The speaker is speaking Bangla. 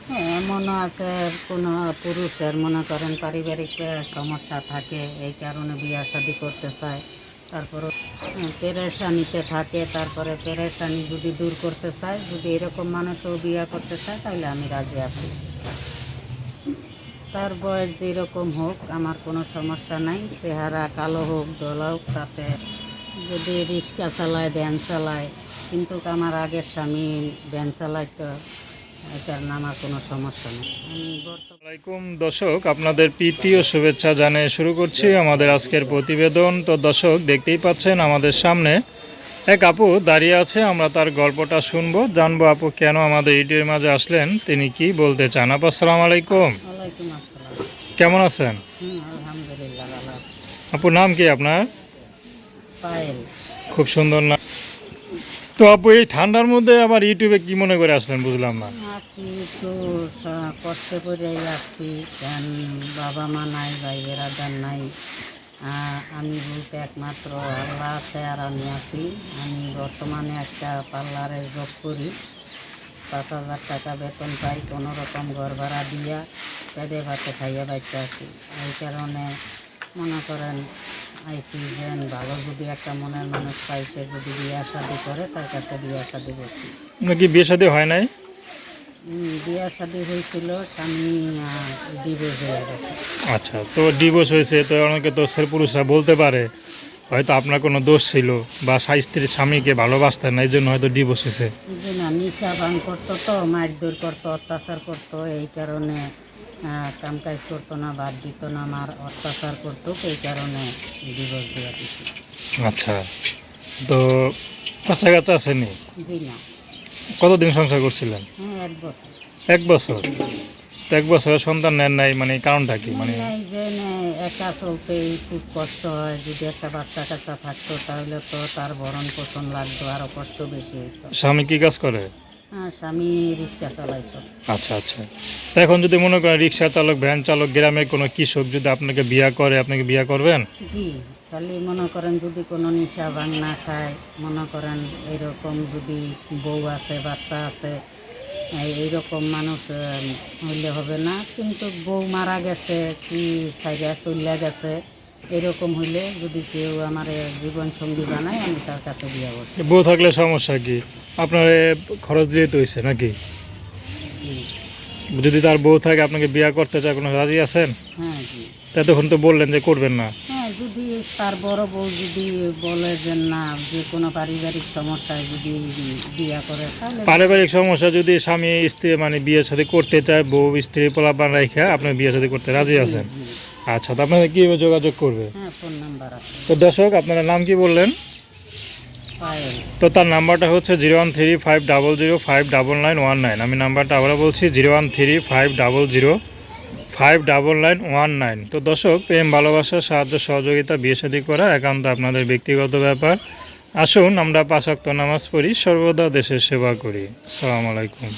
হ্যাঁ, এমনও আছে কোনো পুরুষের মনে করেন পারিবারিক সমস্যা থাকে, এই কারণে বিয়া শাদি করতে চায়। তারপরে পেরেশানিতে থাকে, তারপরে পেরেশানি যদি দূর করতে চায়, যদি এরকম মানুষও বিয়া করতে চায় তাহলে আমি রাজি আছি। তার বয়স যেরকম হোক আমার কোনো সমস্যা নাই, চেহারা কালো হোক দোলা হোক, তাতে যদি রিক্সা চালায় ভ্যান চালায়, কিন্তু আমার আগের স্বামী ভ্যান চালাইতো, এই কারণে আমার কোনো সমস্যা নেই। আমি বর্তমানে আসসালামাইকুম দর্শক, আপনাদের প্রীতি ও শুভেচ্ছা জানিয়ে শুরু করছি আমাদের আজকের প্রতিবেদন। তো দর্শক, দেখতেই পাচ্ছেন আমাদের সামনে এক আপু দাঁড়িয়ে আছে। আমরা তার গল্পটা শুনবো, জানবো আপু কেন আমাদের ইউটিউবের মাঝে আসলেন, তিনি কি বলতে চান। আপু আসসালামু আলাইকুম, ওয়ালাইকুম আসসালাম। কেমন আছেন? আলহামদুলিল্লাহ ভালো আছি। আপুর নাম কি আপনার? পায়েল। খুব সুন্দর নাম। তো আপু, এই ঠান্ডার মধ্যে আবার ইউটিউবে কি মনে করে আসলেন বুঝলাম না। আছি একটু কষ্ট করেই আসছি, কেন বাবা মা নাই, ভাই বেড়াদার নাই। আমি বলতে একমাত্র আল্লাহ আছে আর আমি আছি। আমি বর্তমানে একটা পার্লারে জব করি, 5,000 টাকা বেতন পাই, কোনো রকম ঘর ভাড়া দিয়া পেটে ভাতে খাইয়া বাচ্চা আছি। এই কারণে মনে করেন আইসি যেন ভালো যদি একটা মনের মানুষ পাই, সে যদি বিয়া শাদি করে তার কাছে বিয়া শাদি করছি। আপনার কি বিয়ে শাদী হয় নাই? বিয়া শাদি হয়েছিল, স্বামী ডিভোর্স হয়ে গেছে। আচ্ছা, তো ডিভোর্স হয়েছে, তো অনেকে তো পুরুষরা বলতে পারে হয়তো আপনার কোনো দোষ ছিল বা স্ত্রীর স্বামীকে ভালোবাসতেন না, এই জন্য হয়তো ডিভোর্স হয়েছে। যে না, নিশা ভাঙ করতো, তো মারধর করতো, অত্যাচার করতো, এই কারণে কাম কাজ করতো না, বাদ দিত না, আমার অত্যাচার করতো, এই কারণে ডিভোর্স দেওয়া দিচ্ছি। আচ্ছা, তো বাচ্চা কাচ্চা আসেনি? জি না। কতদিন সংসার করছিলেন? হ্যাঁ, 1 বছর। 1 বছর? তো 1 বছরের সন্তান নেন নাই, মানে কারণটা কি? মানে নেই যে একা চলতেই খুব কষ্ট হয়। যদি একটা বাচ্চা কাচ্চা থাকতো তাহলে তো তার ভরণ পোষণ লাগতো, আরও কষ্ট বেশি হতো। স্বামী কি কাজ করে? হ্যাঁ, স্বামী রিক্সা চালাইতো। আচ্ছা আচ্ছা, তো এখন যদি মনে করেন রিক্সা চালক, ভ্যান চালক, গ্রামের কোনো কৃষক যদি আপনাকে বিয়ে করে, আপনাকে বিয়ে করবেন? জি, খালি মনে করেন যদি কোনো নেশা ভাং না খায়, মনে করেন এরকম যদি বউ আছে, বাচ্চা আছে, এইরকম মানুষ হইলে হবে না। কিন্তু বউ মারা গেছে, কি সাইডে চলে গেছে, এরকম হইলে যদি কেউ আমার জীবন সঙ্গী বানায়, আমি তার কাছে বিয়ে বসি। বউ থাকলে সমস্যা কি? আপনার খরচ দিয়ে তো হয়েছে নাকি? জি। যদি তার বউ থাকে আপনাকে বিয়ে করতে চায়, কোনো রাজি আছেন? হ্যাঁ, জি। তা তখন তো বললেন যে করবেন না। হ্যাঁ, যদি তার বড় বউ যদি বলে যে না, যে কোনো পারিবারিক সমস্যায় যদি বিয়ে করে তাহলে। পারিবারিক সমস্যা যদি স্বামী স্ত্রী মানে বিয়ের সাথে করতে চায়, বউ স্ত্রী পোলাপান রাইখা আপনি বিয়ের সাথে করতে রাজি জি, আছেন? জি। আচ্ছা, তো আপনাদের কীভাবে যোগাযোগ করবে? হ্যাঁ, ফোন নাম্বার আছে। তো দর্শক, আপনার নাম কি বললেন? পায়েল। তো তার নাম্বারটা হচ্ছে 01350059919। আমি নাম্বারটা আবারও বলছি, 01350059919। তো দর্শক, প্রেম ভালোবাসা সাহায্য সহযোগিতা বিয়ে শাদী করা একান্ত আপনাদের ব্যক্তিগত ব্যাপার। আসুন আমরা 5 ওয়াক্ত নামাজ পড়ি, সর্বদা দেশের সেবা করি। আসসালামু আলাইকুম।